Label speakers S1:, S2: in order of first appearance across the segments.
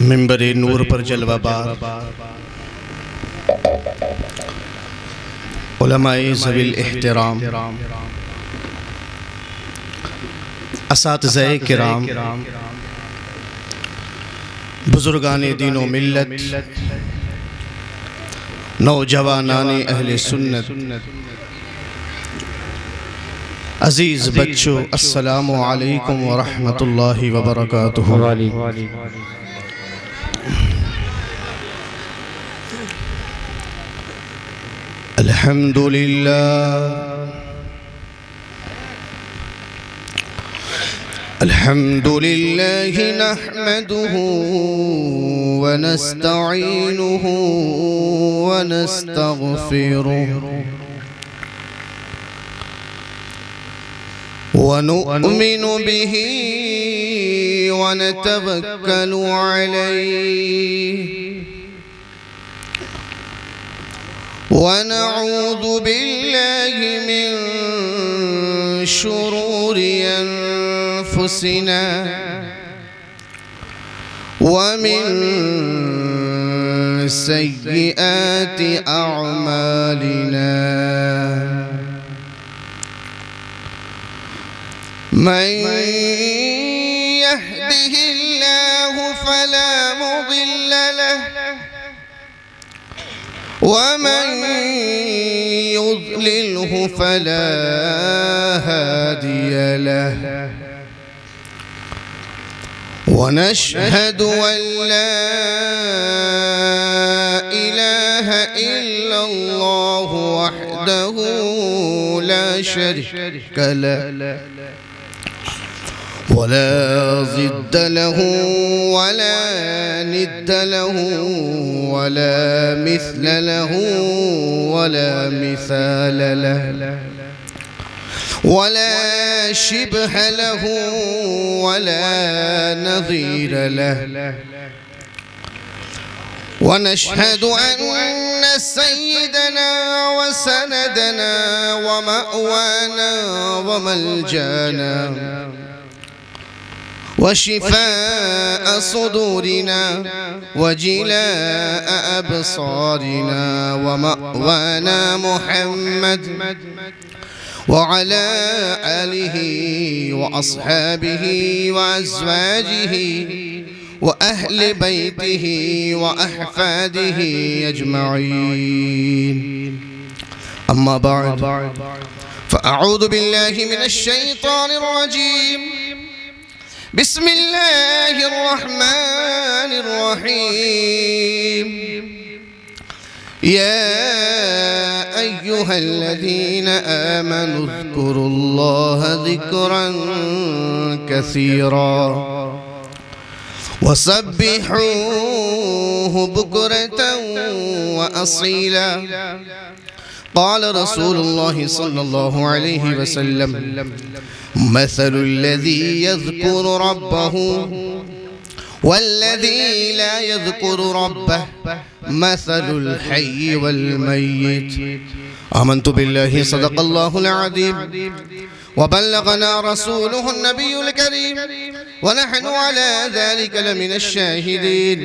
S1: منبر نور پر جلوہ بار علماء ذوی الاحترام، اساتذہ کرام، بزرگان دین و ملت، نوجوانان اہل سنت، عزیز بچوں، السلام علیکم ورحمۃ اللہ وبرکاتہ۔ الحمد لله نحمده ونستعينه ونستغفره ونؤمن به ونتوكل عليه ونعوذ بالله من شرور أنفسنا ومن سيئات أعمالنا، من يهده الله فلا مضل له ومن يضلله فلا هادي له، ونشهد أن لا إله إلا الله وحده لا شريك له ولا ضد له ولا ند له ولا مثل له ولا مثال له ولا شبه له ولا نظير له، ونشهد أن سيدنا وسندنا ومأوانا وملجانا وشفاء صدورنا وجلاء أبصارنا ومأوانا محمد وعلى آله وأصحابه وأزواجه وأهل بيته وأحفاده أجمعين، أما بعد فأعوذ بالله من الشيطان الرجيم، بسم الله الرحمن الرحيم، يا أيها الذين آمنوا اذكروا الله ذكرا كثيرا وسبحوه بكرة وأصيلا، قال رسول الله صلى الله عليه وسلم: مثل الذي يذكر ربه والذي لا يذكر ربه مثل الحي والميت، آمنت بالله صدق الله العظيم وبلغنا رسوله النبي الكريم ونحن على ذلك لمن الشاهدين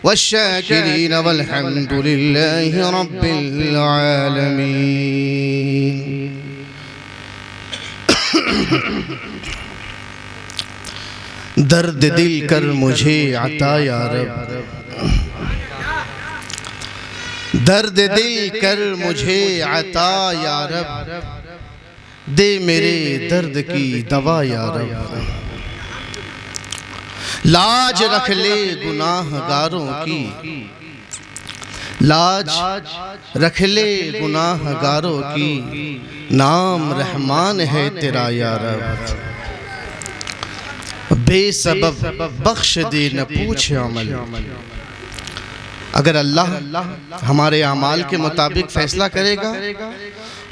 S1: والشاكرين والحمد لله رب العالمين۔ درد دل کر مجھے عطا یا رب، درد دل کر مجھے عطا یا رب، دے میرے درد کی دوا یا رب، لاج رکھ لے گناہ گاروں کی، لاج رکھ لے گناہ گاروں کی، نام رحمان ہے تیرا یا رب، بے سبب بخش دے نہ پوچھ عمل۔ اگر اللہ ہمارے اعمال کے مطابق فیصلہ کرے گا،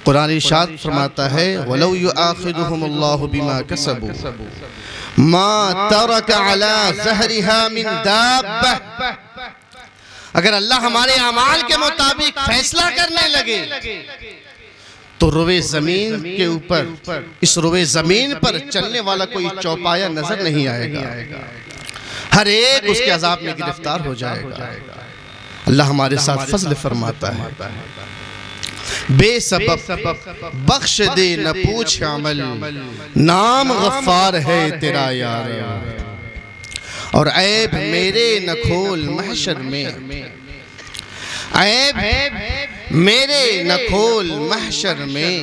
S1: قرآن ارشاد فرماتا ہے وَلَوْ يُؤَاخِذُهُمُ اللَّهُ بِمَا كَسَبُوا مَا تَرَكَ عَلَى ظَهْرِهَا مِن دَابَّةٍ، اگر اللہ ہمارے اعمال کے مطابق فیصلہ کرنے لگے تو روئے زمین کے اوپر، اس روئے زمین پر چلنے والا کوئی چوپایا نظر نہیں آئے گا، ہر ایک اس کے عذاب میں گرفتار ہو جائے گا۔ اللہ ہمارے ساتھ فضل فرماتا ہے، بے سبب بخش دے نہ پوچھ عمل، نام غفار ہے تیرا یار، اور عیب میرے نہ کھول محشر میں، عیب میرے نہ کھول محشر میں،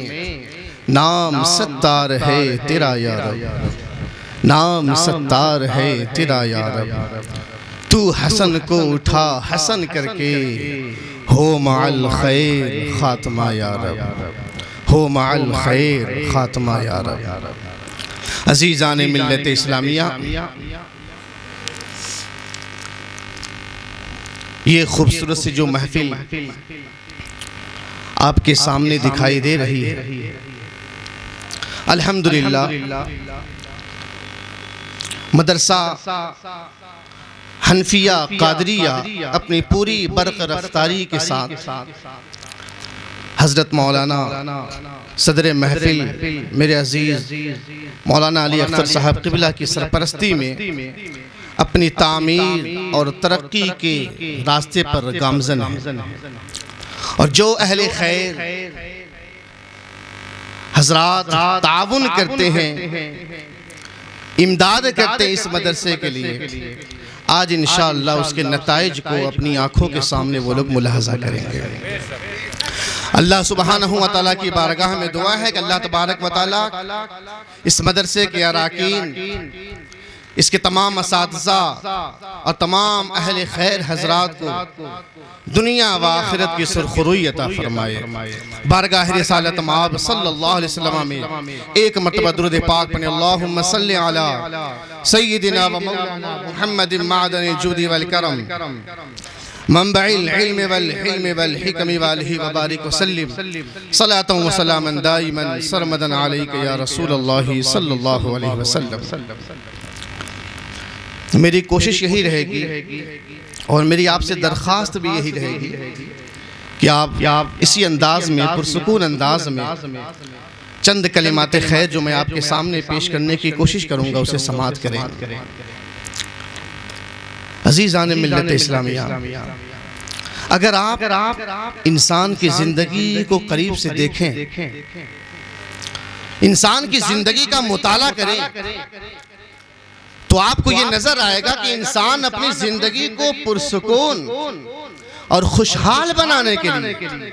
S1: نام ستار ہے تیرا یا رب، نام ستار ہے تیرا یا رب، تو حسن کو اٹھا حسن کر کے، ہو مع الخیر خاتمہ یا رب، ہو مع الخیر خاتمہ یا رب۔ عزیزان ملت اسلامیہ، یہ خوبصورت سی جو محفل آپ کے سامنے دکھائی دے رہی ہے، الحمدللہ مدرسہ حنفیہ قادریہ اپنی پوری برق رفتاری کے ساتھ حضرت مولانا صدر محفل میرے عزیز مولانا علی اختر صاحب قبلہ کی سرپرستی میں اپنی تعمیر اور ترقی کے راستے پر گامزن ہے، اور جو اہل خیر حضرات تعاون کرتے ہیں، امداد کرتے ہیں اس مدرسے کے لیے، آج انشاءاللہ اس کے نتائج کو اپنی آنکھوں کے سامنے وہ لوگ ملاحظہ کریں گے۔ اللہ سبحانہ وتعالیٰ کی بارگاہ میں دعا ہے کہ اللہ تبارک وتعالیٰ اس مدرسے کے اراکین، اس کے تمام اساتذہ اور تمام اہل خیر حضرات کو دنیا و آخرت کی سرخروئی عطا فرمائے۔ بارگاہ رسالت مآب صلی اللہ علیہ وسلم میں ایک مرتبہ درود پاک پڑھیں، اللہم صلی علی سیدنا و مولانا محمد معدن الجود والکرم، منبع العلم والحلم والحکم والہ وبارک وسلم، صلاۃ و سلاما دائما سرمدا علیک یا رسول اللہ صلی اللہ علیہ وسلم۔ میری کوشش یہی رہے گی اور میری آپ سے درخواست بھی یہی رہے گی کہ آپ اسی انداز میں، پرسکون انداز میں چند کلمات خیر جو میں آپ کے سامنے پیش کرنے کی کوشش کروں گا اسے سماعت کریں۔ عزیزان ملت اسلامیہ، اگر آپ انسان کی زندگی کو قریب سے دیکھیں، انسان کی زندگی کا مطالعہ کریں، تو آپ کو یہ نظر آئے گا کہ انسان اپنی زندگی کو پرسکون اور خوشحال بنانے کے لیے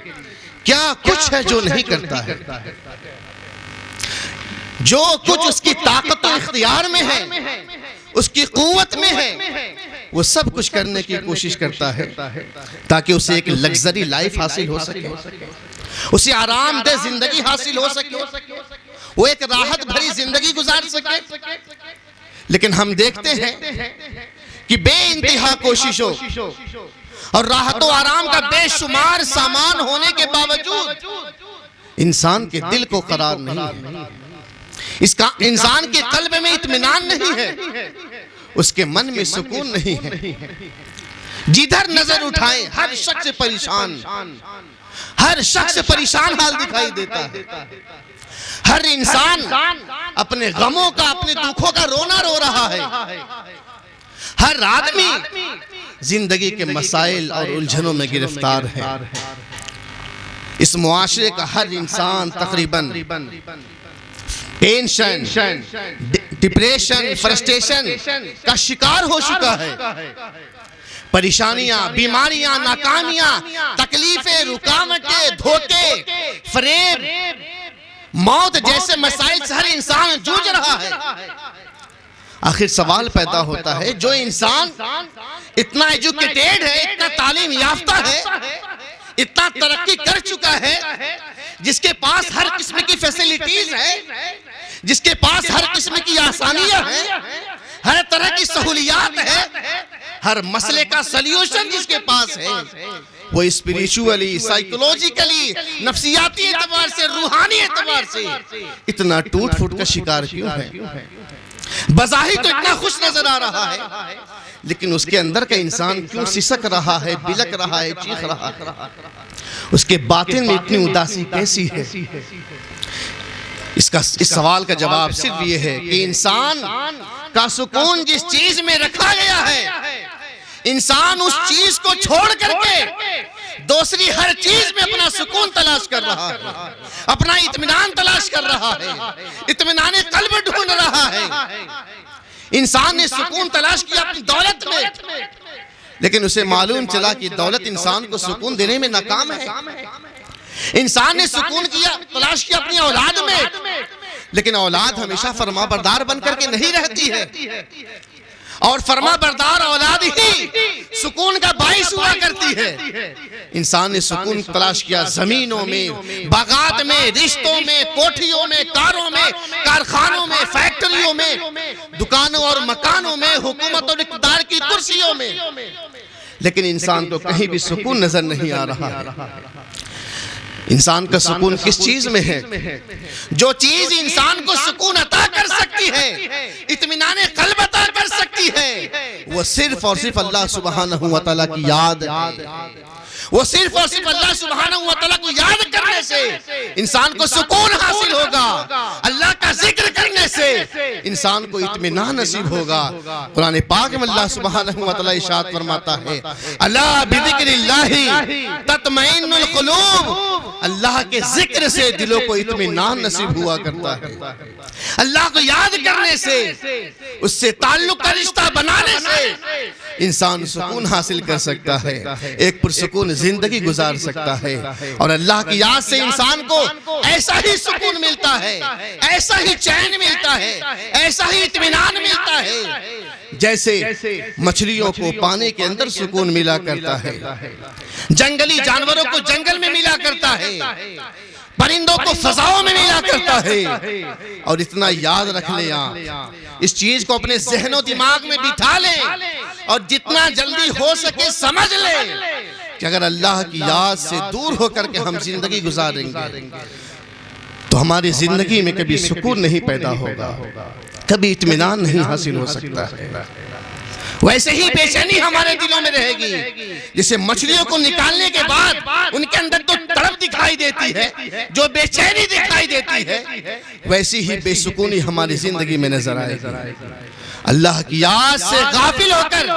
S1: کیا کچھ ہے جو نہیں کرتا ہے، جو کچھ اس کی طاقت و اختیار میں ہے، اس کی قوت میں ہے، وہ سب کچھ کرنے کی کوشش کرتا ہے تاکہ اسے ایک لگزری لائف حاصل ہو سکے، اسے آرام دہ زندگی حاصل ہو سکے، وہ ایک راحت بھری زندگی گزار سکے۔ لیکن ہم دیکھتے ہیں کہ بے انتہا کوششوں اور راحت و آرام کا بے شمار سامان ہونے کے باوجود انسان کے دل کو قرار نہیں ہے، انسان کے قلب میں اطمینان نہیں ہے، اس کے من میں سکون نہیں ہے۔ جدھر نظر اٹھائیں ہر شخص پریشان، ہر شخص پریشان حال دکھائی دیتا ہے، ہر انسان اپنے غموں کا، اپنے دکھوں کا رونا رو رہا ہے، ہر آدمی زندگی کے مسائل اور الجھنوں میں گرفتار ہے۔ اس معاشرے کا ہر انسان تقریباً ٹینشن، ڈپریشن، فرسٹریشن کا شکار ہو چکا ہے۔ پریشانیاں، بیماریاں، ناکامیاں، تکلیفیں، رکاوٹیں، دھوکے، فریب، موت جیسے مسائل سے ہر انسان جوجھ رہا ہے۔ آخر سوال پیدا ہوتا ہے، جو انسان اتنا ایجوکیٹڈ ہے، اتنا تعلیم یافتہ ہے، اتنا ترقی کر چکا ہے، جس کے پاس ہر قسم کی فیسیلیٹیز ہے، جس کے پاس ہر قسم کی آسانیاں ہیں، ہر طرح کی سہولیات ہے، ہر مسئلے کا سلیوشن جس کے پاس ہے، وہ اسپریچولی، سائیکولوجیکلی، نفسیاتی اعتبار سے، روحانی اعتبار سے اتنا ٹوٹ پھوٹ کا شکار کیوں ہے؟ بظاہر تو اتنا خوش نظر آ رہا ہے، لیکن اس کے اندر کا انسان کیوں سسک رہا ہے، بلک رہا ہے، چیخ رہا ہے؟ اس کے باطن میں اتنی اداسی کیسی ہے؟ اس سوال کا جواب صرف یہ ہے کہ انسان کا سکون جس چیز میں رکھا گیا ہے، انسان اس چیز کو چھوڑ کر کے دوسری ہر چیز میں اپنا سکون تلاش کر رہا ہے، اپنا اطمینان تلاش کر رہا ہے، اطمینان قلب ڈھونڈ رہا ہے۔ انسان نے سکون تلاش کیا اپنی دولت میں، لیکن اسے معلوم چلا کہ دولت انسان کو سکون دینے میں ناکام ہے۔ انسان نے سکون تلاش کیا اپنی اولاد میں، لیکن اولاد ہمیشہ فرما بردار بن کر کے نہیں رہتی ہے، اور فرما بردار اولاد ہی سکون کا باعث ہوا کرتی ہے۔ انسان نے سکون تلاش کیا زمینوں میں، باغات میں، رشتوں میں، کوٹھیوں میں، کاروں میں، کارخانوں میں، فیکٹریوں میں، دکانوں اور مکانوں میں، حکومت اور اقتدار کی کرسیوں میں، لیکن انسان کو کہیں بھی سکون نظر نہیں آ رہا ہے۔ انسان کا سکون کس چیز میں ہے؟ جو چیز انسان کو سکون عطا کر سکتی ہے، اطمینان قلب عطا کر سکتی ہے، وہ صرف اور صرف اللہ سبحانہ وتعالیٰ کی یاد ہے۔ وہ صرف اور صرف اللہ سبحانہ وتعالیٰ کو یاد کرنے سے انسان کو سکون حاصل ہوگا، اللہ کا ذکر کرنے سے انسان کو اطمینان نصیب ہوگا۔ قرآن پاک میں اللہ سبحانہ وتعالیٰ ارشاد فرماتا ہے، الا بذکر اللہ تطمئن القلوب، اللہ کے ذکر سے دلوں کو اطمینان نصیب ہوا کرتا ہے۔ اللہ کو یاد کرنے سے، اس سے تعلق کا رشتہ بنانے سے انسان سکون حاصل کر سکتا ہے، ایک پرسکون زندگی گزار سکتا ہے، اور اللہ کی یاد سے انسان کو ایسا ہی سکون ملتا ہے، ایسا ہی چین ملتا ہے، ایسا ہی اطمینان ملتا ہے جیسے مچھلیوں کو پانی کے اندر سکون ملا کرتا ہے، جنگلی جانوروں کو جنگل میں ملا کرتا ہے، پرندوں کو فضاؤں میں ملا کرتا ہے۔ اور اتنا یاد رکھ لیں آپ، اس چیز کو اپنے ذہن و دماغ میں بٹھا لیں، اور جتنا جلدی ہو سکے سمجھ لیں کہ اگر اللہ کی یاد سے دور ہو کر کے ہم زندگی گزاریں گے تو ہماری زندگی میں کبھی سکون نہیں پیدا ہوگا، کبھی اطمینان نہیں حاصل ہو سکتا ہے۔ ویسے ہی بے چینی ہمارے دلوں میں رہے گی، جسے مچھلیوں کو نکالنے کے بعد ان کے اندر تو تڑپ دکھائی دیتی ہے، جو بے چینی دکھائی دیتی ہے، ویسی ہی بے سکونی ہماری زندگی میں نظر آئے گی۔ اللہ کی یاد سے غافل ہو کر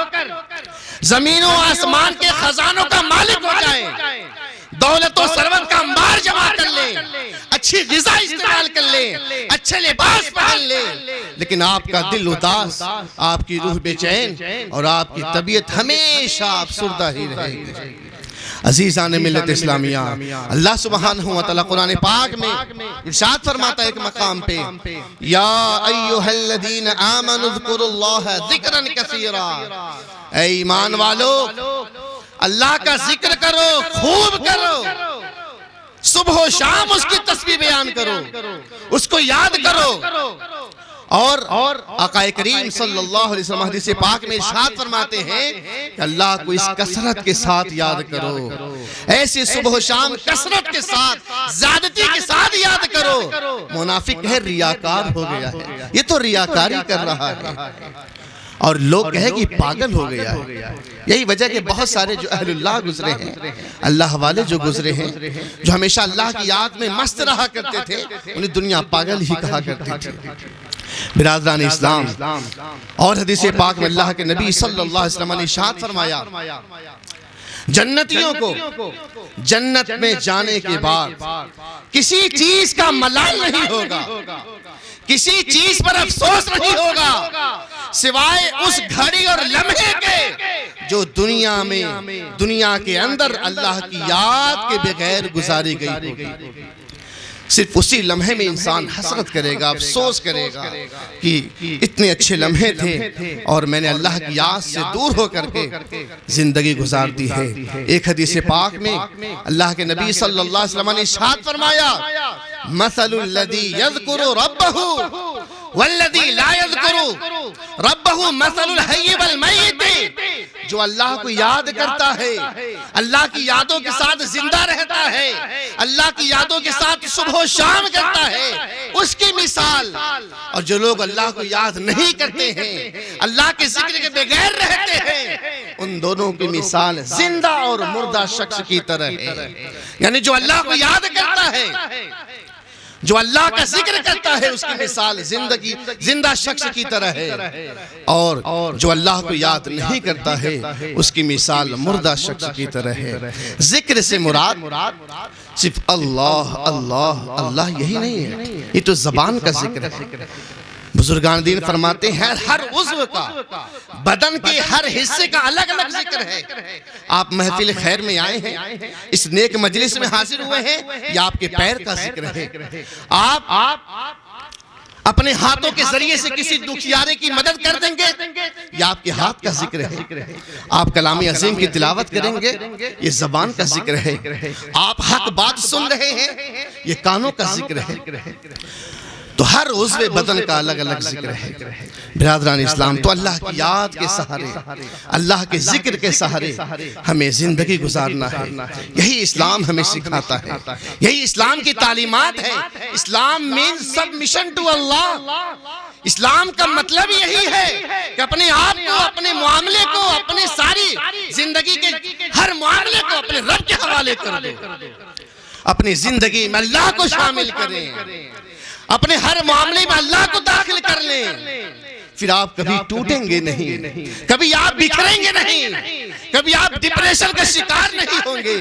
S1: زمین و آسمان کے خزانوں کا مالک ہو جائے، دولت و ثروت کا انبار جمع کر لیں، اچھی غذا استعمال کر لیں، اچھے لباس پہن لیں، لیکن آپ کا دل اداس، آپ کی روح بے چین، اور آپ کی طبیعت ہمیشہ افسردہ ہی رہے گی۔ عزیزان ملت اسلامیہ، اللہ سبحانہ وتعالیٰ قرآن پاک میں ارشاد فرماتا ہے ایک مقام پہ، یا ایھا الذین آمنوا اذکروا اللہ ذکرا کثیرا، اے ایمان والو اللہ کا ذکر کرو، خوب کرو، صبح و شام اس کی تسبیح بیان کرو، اس کو یاد کرو۔ اور آقا کریم صلی اللہ علیہ وسلم حدیث پاک میں ارشاد فرماتے ہیں کہ اللہ کو اس کثرت کے ساتھ یاد کرو، ایسے صبح و شام کثرت کے ساتھ، زیادتی کے ساتھ یاد کرو۔ منافق ہے ریاکار ہو گیا ہے، یہ تو ریاکاری کر رہا ہے، اور لوگ کہے کہ پاگل ہو گیا ہے۔ یہی وجہ کہ بہت سارے جو اہل اللہ گزرے ہیں، اللہ والے جو گزرے ہیں، جو ہمیشہ اللہ کی یاد میں مست رہا کرتے تھے، انہیں دنیا پاگل ہی کہا کرتی تھی۔ برادران اسلام، اور حدیث پاک میں اللہ کے نبی صلی اللہ علیہ وسلم نے ارشاد فرمایا، جنتیوں کو جنت میں جانے کے بعد کسی چیز کا ملال نہیں ہوگا، کسی چیز پر افسوس نہیں ہوگا، سوائے اس گھڑی اور لمحے کے جو دنیا کے اندر اللہ کی یاد کے بغیر گزاری گئی ہوگی۔ صرف اسی لمحے میں انسان حسرت کرے گا، افسوس کرے گا کہ اتنے اچھے لمحے تھے اور میں نے اللہ کی یاد سے دور ہو کر کے زندگی گزار دی ہے۔ ایک حدیث پاک میں اللہ کے نبی صلی اللہ علیہ وسلم نے ارشاد فرمایا، مثل الذی یذکر ربہ والذی لا یذکر ربہ مثل الحی والمیت، جو اللہ کو یاد کرتا ہے، اللہ کی یادوں کے ساتھ زندہ رہتا ہے، اللہ کی یادوں کے ساتھ صبح و شام کرتا ہے، اس کی مثال، اور جو لوگ اللہ کو یاد نہیں کرتے ہیں، اللہ کے ذکر کے بغیر رہتے ہیں، ان دونوں کی مثال زندہ اور مردہ شخص کی طرح ہے۔ یعنی جو اللہ کو یاد کرتا ہے جو اللہ کا ذکر کرتا ہے اس کی مثال زندہ شخص کی طرح ہے، اور جو اللہ کو یاد نہیں کرتا ہے اس کی مثال مردہ شخص کی طرح ہے۔ ذکر سے مراد صرف اللہ اللہ اللہ یہی نہیں ہے، یہ تو زبان کا ذکر ہے۔ بزرگان دین فرماتے ہیں ہر عضو کا، بدن کے ہر حصے کا الگ الگ ذکر ہے۔ آپ محفل خیر میں آئے ہیں، اس نیک مجلس میں حاضر ہوئے ہیں، یہ آپ کے پیر کا ذکر ہے۔ آپ اپنے ہاتھوں کے ذریعے سے کسی دکھیارے کی مدد کر دیں گے، یہ آپ کے ہاتھ کا ذکر ہے۔ آپ کلام عظیم کی تلاوت کریں گے، یہ زبان کا ذکر ہے۔ آپ حق بات سن رہے ہیں، یہ کانوں کا ذکر ہے۔ تو ہر عضو بدن کا الگ الگ ذکر ہے۔ برادران اسلام، تو اللہ کی یاد کے سہارے، اللہ کے ذکر کے سہارے ہمیں زندگی گزارنا ہے۔ یہی اسلام ہمیں سکھاتا ہے، یہی اسلام کی تعلیمات ہے۔ اسلام means submission to Allah۔ اسلام کا مطلب یہی ہے کہ اپنے آپ کو، اپنے معاملے کو، اپنے ساری زندگی کے ہر معاملے کو اپنے رب کے حوالے کر دو۔ اپنی زندگی میں اللہ کو شامل کریں، اپنے ہر معاملے میں اللہ کو داخل کر لیں، پھر آپ کبھی ٹوٹیں گے نہیں، کبھی آپ بکھریں گے نہیں، کبھی آپ ڈپریشن کا شکار نہیں ہوں گے۔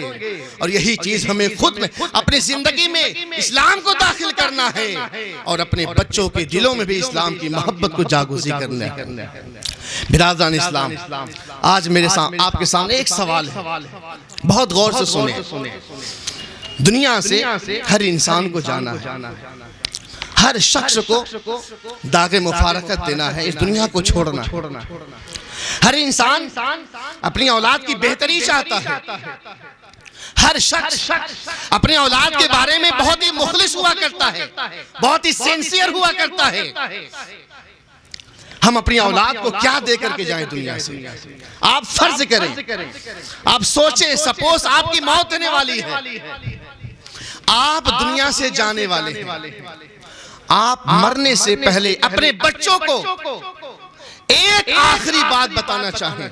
S1: اور یہی چیز ہمیں خود میں، اپنی زندگی میں اسلام کو داخل کرنا ہے، اور اپنے بچوں کے دلوں میں بھی اسلام کی محبت کو جاگوزی کرنا ہے۔ برادران اسلام، آج آپ کے سامنے ایک سوال ہے، بہت غور سے سنیں۔ دنیا سے ہر انسان کو جانا ہے، ہر شخص کو داغ مفارقت دینا ہے، اس دنیا کو چھوڑنا ہے۔ ہر انسان اپنی اولاد کی بہتری چاہتا ہے، ہر شخص اپنی اولاد کے بارے میں بہت ہی مخلص ہوا کرتا ہے، بہت ہی سینسیئر ہوا کرتا ہے۔ ہم اپنی اولاد کو کیا دے کر کے جائیں دنیا سے؟ آپ فرض کریں، آپ سوچیں، سپوز آپ کی موت ہونے والی ہے، آپ دنیا سے جانے والے ہیں، آپ مرنے سے پہلے اپنے بچوں کو ایک آخری بات بتانا چاہیں،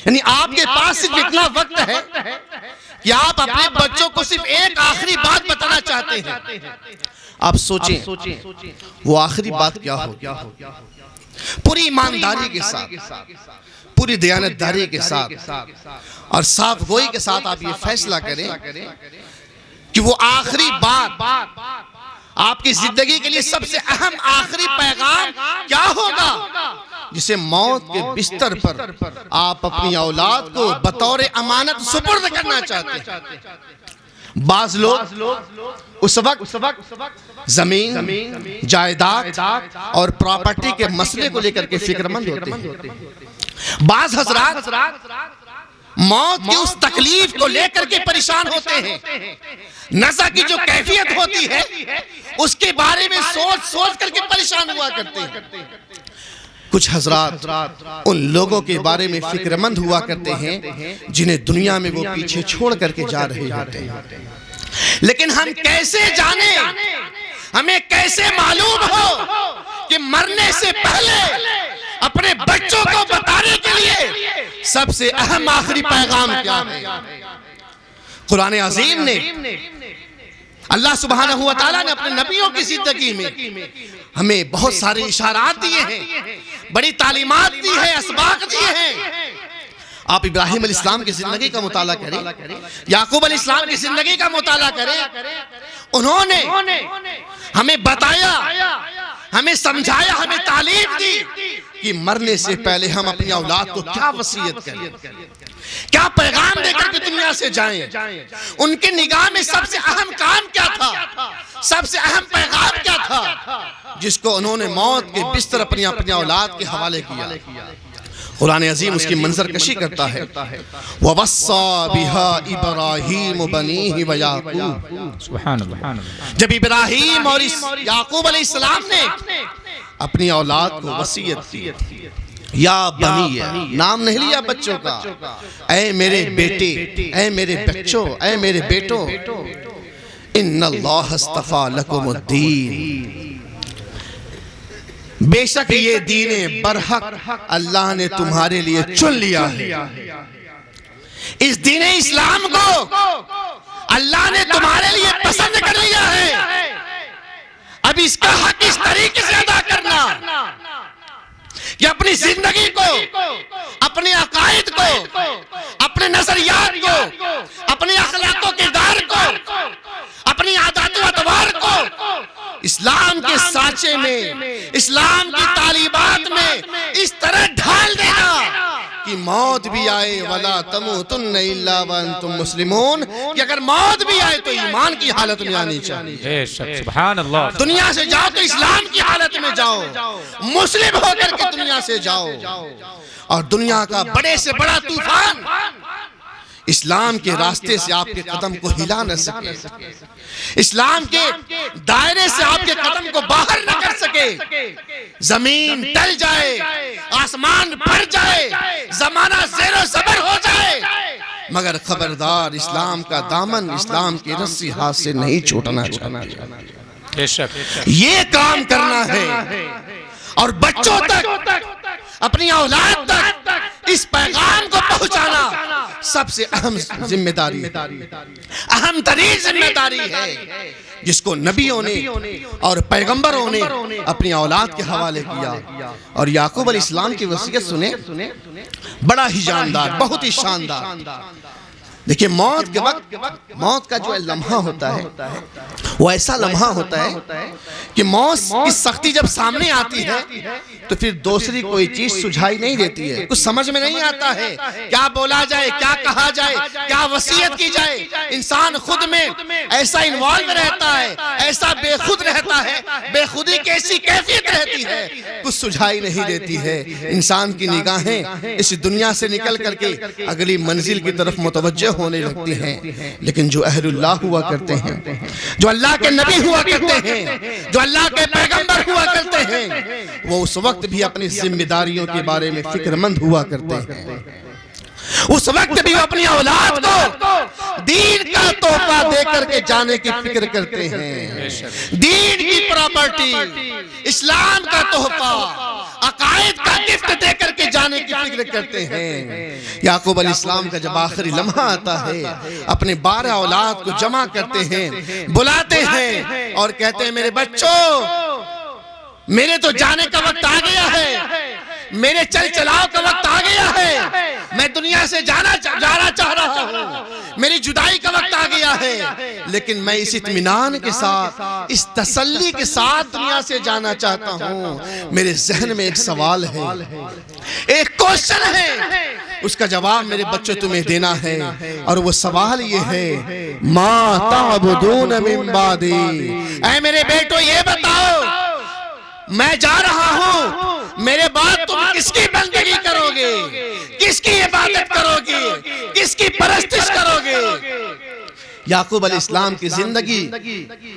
S1: یعنی آپ کے پاس صرف اتنا وقت ہے کہ آپ اپنے بچوں کو صرف ایک آخری بات بتانا چاہتے ہیں۔ آپ سوچیں وہ آخری بات کیا ہوگی؟ پوری ایمانداری کے ساتھ، پوری دیانتداری کے ساتھ اور صاف گوئی کے ساتھ آپ یہ فیصلہ کریں کہ وہ آخری بات، آپ کی زندگی کے لیے سب سے اہم آخری پیغام کیا ہوگا، جسے موت کے بستر پر آپ اپنی اولاد کو بطور امانت سپرد کرنا چاہتے ہیں۔ بعض لوگ اس وقت زمین، جائیداد اور پراپرٹی کے مسئلے کو لے کر کے فکر مند ہوتے ہیں۔ بعض حضرات موت کی اس تکلیف کو لے کر کے پریشان ہوتے ہیں، نزع کی جو کیفیت ہوتی ہے اس کے بارے میں سوچ کر کے پریشان ہوا کرتے ہیں۔ کچھ حضرات ان لوگوں کے بارے میں فکر مند ہوا کرتے ہیں جنہیں دنیا میں وہ پیچھے چھوڑ کر کے جا رہے ہوتے ہیں۔ لیکن ہم کیسے جانیں، ہمیں کیسے معلوم ہو کہ مرنے سے پہلے اپنے بچوں کو بتانے کے لیے سب سے اہم آخری پیغام کیا ہے؟ قرآن عظیم نے، اللہ سبحانہ و تعالیٰ نے اپنے نبیوں کی زندگی میں ہمیں بہت سارے اشارات دیے ہیں، بڑی تعلیمات دی ہیں، اسباق دیے ہیں۔ آپ ابراہیم علیہ السلام کی زندگی کا مطالعہ کریں، یعقوب علیہ السلام کی زندگی کا مطالعہ کریں، انہوں نے ہمیں بتایا، ہمیں سمجھایا، ہمیں تعلیم دی کہ مرنے سے پہلے ہم اپنی اولاد کو کیا وصیت کریں، کیا پیغام دے کر کے دنیا سے جائیں۔ ان کے نگاہ میں سب سے اہم کام کیا تھا، سب سے اہم پیغام کیا تھا، جس کو انہوں نے موت کے بستر اپنی اولاد کے حوالے کیا۔ قرآن عظیم اس کی منظر کشی کرتا ہے، وَوَصَّى بِهَا إِبْرَاهِيمُ بَنِيهِ وَيَعْقُوبُ۔ جب ابراہیم اور یعقوب علیہ السلام نے اپنی اولاد کو وصیت کی، یا بنی، نام نہیں لیا بچوں کا، اے میرے بیٹے، اے میرے بچوں، اے میرے بیٹوں، ان اللہ اصطفیٰ لکم الدین، بے شک یہ دین برحق اللہ نے تمہارے لیے چن لیا ہے۔ اس دین اسلام کو اللہ نے تمہارے لیے پسند کر لیا ہے، اب اس کا حق اس طریقے سے ادا کرنا کہ اپنی زندگی کو، اپنے عقائد کو، اپنے نظریات کو، اپنے اخلاق و کردار کو، اپنی عادات و اطوار کو اسلام کے سانچے میں، اسلام کی تعلیمات میں اس طرح ڈھال دینا کہ موت بھی آئے وَلَا تَمُوتُنَّ إِلَّا وَأَنْتُمْ مُسْلِمُونَ، کہ اگر موت بھی آئے تو ایمان کی حالت میں آنی چاہیے۔
S2: سبحان اللہ۔
S1: دنیا سے جاؤ تو اسلام کی حالت میں جاؤ، مسلم ہو کر کے دنیا سے جاؤ، اور دنیا کا بڑے سے بڑا طوفان اسلام کے راستے سے آپ کے قدم کو ہلا نہ سکے، اسلام کے دائرے سے آپ کے قدم کو باہر نہ کر سکے، زمین ٹل جائے، آسمان پھٹ جائے، زمانہ زیر و زبر ہو جائے، مگر خبردار اسلام کا دامن، اسلام کی رسی ہاتھ سے نہیں چھوٹنا چاہیے۔ یہ کام کرنا ہے اور بچوں تک، اپنی اولاد تک اس پیغام کو پہنچانا سب سے اہم ذمہ داری، اہم ترین ذمہ داری ہے، جس کو نبیوں نے اور پیغمبروں نے اپنی اولاد کے حوالے کیا۔ اور یعقوب علیہ السلام کی وصیت سنیں، بڑا ہی جاندار، بہت ہی شاندار۔ دیکھیں موت کے وقت، موت کا جو لمحہ ہوتا ہے وہ ایسا لمحہ ہوتا ہے کہ موت کی سختی جب سامنے آتی ہے تو پھر دوسری کوئی چیز سجھائی نہیں دیتی ہے، کچھ سمجھ میں نہیں آتا ہے کیا بولا جائے، کیا کہا جائے، کیا وصیت کی جائے۔ انسان خود میں ایسا انوالو رہتا ہے، ایسا بے خود رہتا ہے، بے خودی کی ایسی کیفیت رہتی ہے، کچھ سجھائی نہیں دیتی ہے۔ انسان کی نگاہیں اس دنیا سے نکل کر کے اگلی منزل کی طرف متوجہ ہونے لگتی ہیں، لیکن جو اہل اللہ ہوا کرتے ہیں، جو اللہ کے نبی ہوا کرتے ہیں، جو اللہ کے پیغمبر ہوا کرتے ہیں، وہ اس وقت بھی اپنی ذمہ داریوں کے بارے میں فکر مند ہوا کرتے ہیں، اس وقت بھی وہ اپنی اولاد کو دین کا تحفہ دے کر کے جانے کی فکر کرتے ہیں، دین کی پراپرٹی، اسلام کا تحفہ، عقائد کا گفٹ دے کر کے جانے کی فکر کرتے ہیں۔ یعقوب علیہ السلام کا جب آخری لمحہ آتا ہے، اپنے 12 اولاد کو جمع کرتے ہیں، بلاتے ہیں اور کہتے ہیں میرے بچوں، میرے تو جانے کا وقت آ گیا ہے، میرے چل چلاؤ کا وقت آ گیا ہے، میں دنیا سے جانا چاہ رہا ہوں، میری جدائی کا وقت آ گیا ہے، لیکن میں اس اطمینان کے ساتھ، اس تسلی کے ساتھ دنیا سے جانا چاہتا ہوں۔ میرے ذہن میں ایک سوال ہے، ایک کوشچن ہے، اس کا جواب میرے بچوں تمہیں دینا ہے، اور وہ سوال یہ ہے ما تعبدون من بعدی، اے میرے بیٹو یہ بتاؤ میں جا رہا ہوں، میرے بعد تم کس کی بندگی کرو گے، کس کی عبادت کرو گے، کس کی پرستش کرو گے۔ یعقوب علیہ السلام کی زندگی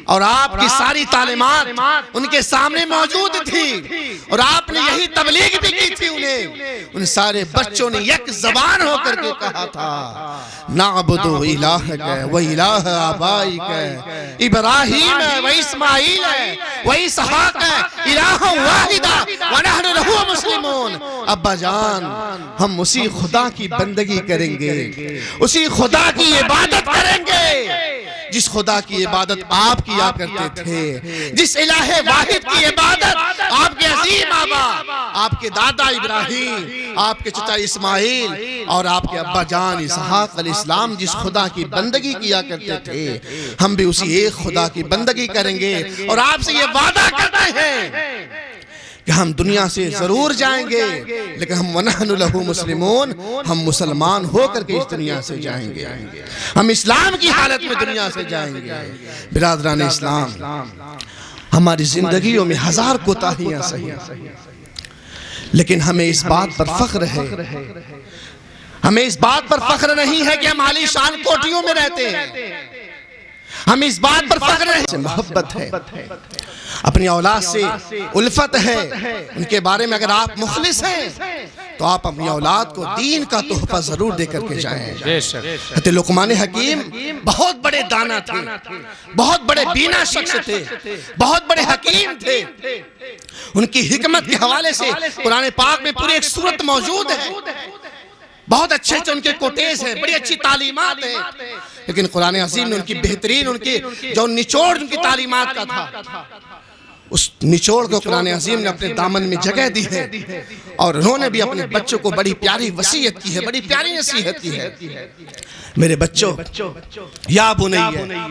S1: اور آپ کی ساری تعلیمات ان کے سامنے موجود تھی، اور آپ نے یہی تبلیغ بھی کی تھی انہیں۔ ان سارے بچوں نے یک زبان ہو کر کے کہا تھا نعبد الہک و الہ آبائک ابراہیم و اسماعیل و اسحاق الہ واحدہ ونحن لہ مسلمون۔ ابا جان ہم اسی خدا کی بندگی کریں گے، اسی خدا کی عبادت کریں گے جس خدا کی عبادت آپ کیا کرتے تھے، جس الہ واحد کی عبادت آپ کے عظیم آبا، آپ کے دادا ابراہیم، آپ کے چچا اسماعیل اور آپ کے ابا جان اسحاق علیہ السلام جس خدا کی بندگی کیا کرتے تھے، ہم بھی اسی ایک خدا کی بندگی کریں گے، اور آپ سے یہ وعدہ کرتے ہیں کہ ہم دنیا سے ضرور جائیں گے، لیکن ہم وَنَحْنُ لَهُ مسلمون، ہم مسلمان ہو کر کے اس دنیا سے جائیں گے، ہم اسلام کی حالت میں دنیا سے جائیں گے۔ برادران اسلام، ہماری زندگیوں میں ہزار کوتاہیاں سہی، لیکن ہمیں اس بات پر فخر ہے، ہمیں اس بات پر فخر نہیں ہے کہ ہم عالی شان کوٹھیوں میں رہتے ہیں، ہمیں اس بات پر فخر ہے، محبت ہے، اپنی اولاد سے الفت ہے، ان کے بارے میں اگر آپ مخلص ہیں تو آپ اپنی اولاد کو دین کا تحفہ ضرور دے کر کے جائیں۔ حضرت لقمان حکیم بہت بڑے دانا تھے، بہت بڑے بینا شخص تھے، بہت بڑے حکیم تھے۔ ان کی حکمت کے حوالے سے قرآن پاک میں پوری ایک سورت موجود ہے۔ بہت اچھے ان کے کوٹیز ہیں، بڑی اچھی تعلیمات ہیں، لیکن قرآن عظیم نے ان کی بہترین، ان کی جو نچوڑ ان کی تعلیمات کا تھا، اس نچوڑ کو قرآن عظیم نے اپنے دامن میں جگہ دی ہے، اور انہوں نے بھی اپنے بچوں کو بڑی پیاری وصیت کی ہے، بڑی پیاری نصیحت کی ہے. میرے بچوں، یا بنی،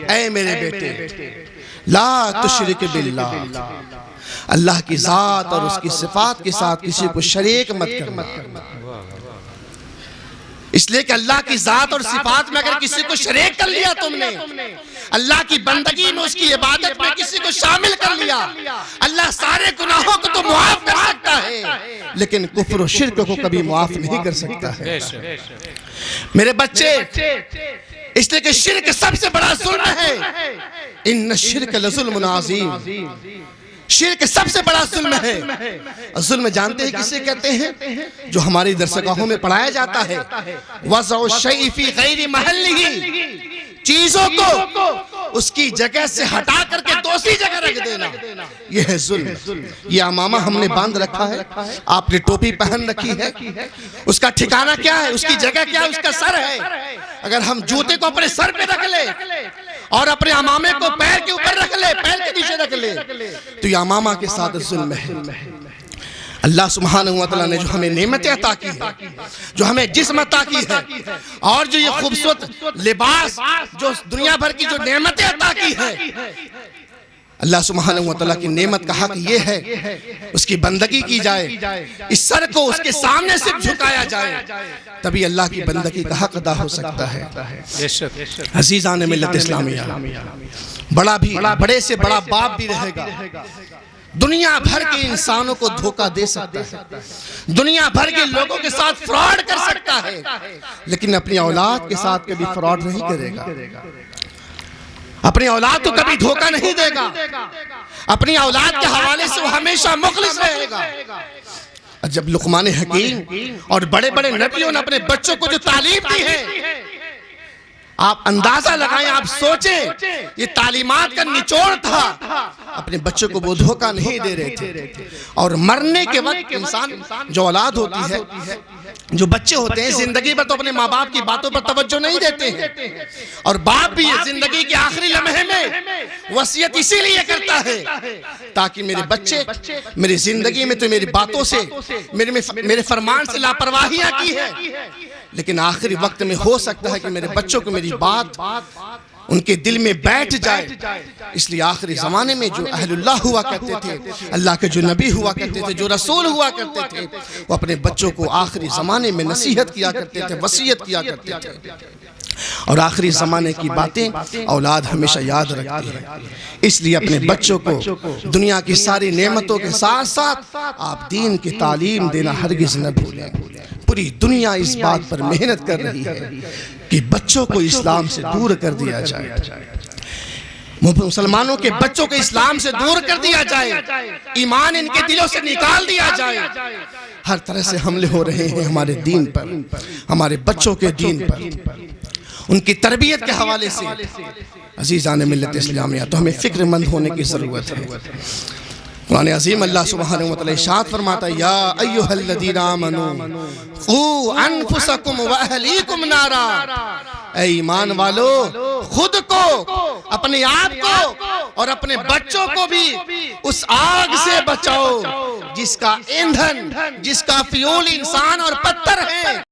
S1: اے میرے بیٹے، لا تشرک باللہ، اللہ کی ذات اور اس کی صفات کے ساتھ کسی کو شریک مت کرنا. اس لیے کہ اللہ کی ذات اور صفات میں اگر کسی کو شریک کر لیا تم نے، اللہ کی بندگی میں، اس کی عبادت میں کسی کو شامل کر لیا، اللہ سارے گناہوں کو تو معاف کر سکتا ہے، لیکن کفر و شرک کو کبھی معاف نہیں کر سکتا ہے. میرے بچے، اس لیے کہ شرک سب سے بڑا ظلم ہے. ان الشرک لظلم عظیم، شرک سب سے بڑا ظلم ہے. ظلم جانتے ہیں کسے کہتے ہیں؟ جو ہماری درسگاہوں میں پڑھایا جاتا ہے، وضع الشیء فی غیر محلہ، چیزوں کو اس کی جگہ سے ہٹا کر کے دوسری جگہ رکھ دینا، یہ ہے ظلم. یہ امامہ ہم نے باندھ رکھا ہے، آپ نے ٹوپی پہن رکھی ہے، اس کا ٹھکانہ کیا ہے؟ اس کی جگہ کیا ہے؟ اس کا سر ہے. اگر ہم جوتے کو اپنے سر پہ رکھ لیں اور اپنے امامے کو پیر کے اوپر رکھ لے، پیر کے نیچے رکھ لے، تو یہ امامہ کے ساتھ ظلم ہے. اللہ سبحانہ وتعالی نے جو ہمیں نعمتیں عطا کی ہے، جو ہمیں جسم عطا کی ہے، اور جو یہ خوبصورت لباس، جو دنیا بھر کی جو نعمتیں عطا کی ہے، اللہ سبحانہ وتعالی کی نعمت کا حق یہ ہے اس کی بندگی کی جائے، اس سر کو اس کے سامنے سے جھکایا جائے، تبھی اللہ کی بندگی کا حق ادا ہو سکتا ہے. عزیزان ملت اسلامیہ، بڑے سے بڑا باپ بھی رہے گا، دنیا بھر کے انسانوں کو دھوکہ دے سکتا ہے، دنیا بھر کے لوگوں کے ساتھ فراڈ کر سکتا ہے، لیکن اپنی اولاد کے ساتھ کبھی فراڈ نہیں کرے گا، اپنی اولاد کو کبھی دھوکہ نہیں دے گا، اپنی اولاد کے حوالے سے وہ ہمیشہ مخلص رہے گا. جب لقمان حکیم اور بڑے بڑے نبیوں نے اپنے بچوں کو جو تعلیم دی ہے، آپ اندازہ لگائیں، آپ سوچیں، یہ تعلیمات کا نچوڑ تھا. اپنے بچوں کو وہ دھوکہ نہیں دے رہے تھے. اور مرنے کے وقت انسان جو اولاد ہوتی ہے، جو بچے ہوتے ہیں، زندگی پر تو اپنے ماں باپ کی باتوں پر توجہ نہیں دیتے ہیں، اور باپ بھی زندگی کے آخری لمحے میں وصیت اسی لیے کرتا ہے تاکہ میرے بچے میری زندگی میں تو میری باتوں سے، میرے فرمان سے لاپرواہیاں کی ہے، لیکن آخری وقت میں ہو سکتا ہے کہ میرے بچوں کو میری بات ان کے دل میں بیٹھ جائے. اس لیے آخری زمانے میں جو اہل اللہ ہوا کرتے تھے، اللہ کے جو نبی ہوا کرتے تھے، جو رسول ہوا کرتے تھے، وہ اپنے بچوں کو آخری زمانے میں نصیحت کیا کرتے تھے، وصیت کیا کرتے تھے. اور آخری زمانے کی باتیں اولاد ہمیشہ یاد رکھتی ہے. اس لیے اپنے بچوں کو دنیا کی ساری نعمتوں کے ساتھ ساتھ آپ دین کی تعلیم دینا ہرگز نہ بھولیں. پوری دنیا اس بات پر محنت کر رہی ہے کہ بچوں کو اسلام سے دور کر دیا جائے، مسلمانوں کے بچوں کو اسلام سے دور کر دیا جائے، ایمان ان کے دلوں سے نکال دیا جائے. ہر طرح سے حملے ہو رہے ہیں ہمارے دین پر، ہمارے بچوں کے دین پر، ان کی تربیت کے حوالے سے. عزیزان ملت اسلامیہ، تو ہمیں فکر مند ہونے کی ضرورت ہے. قرآن عظیم اللہ سبحانہ وتعالی ارشاد فرماتا ہے، یا ایھا الذین آمنوا قوا انفسکم واہلیکم نارا، اے ایمان والو، خود کو، اپنے آپ کو اور اپنے بچوں کو بھی اس آگ سے بچاؤ جس کا ایندھن، جس کا فیول انسان اور پتھر ہے.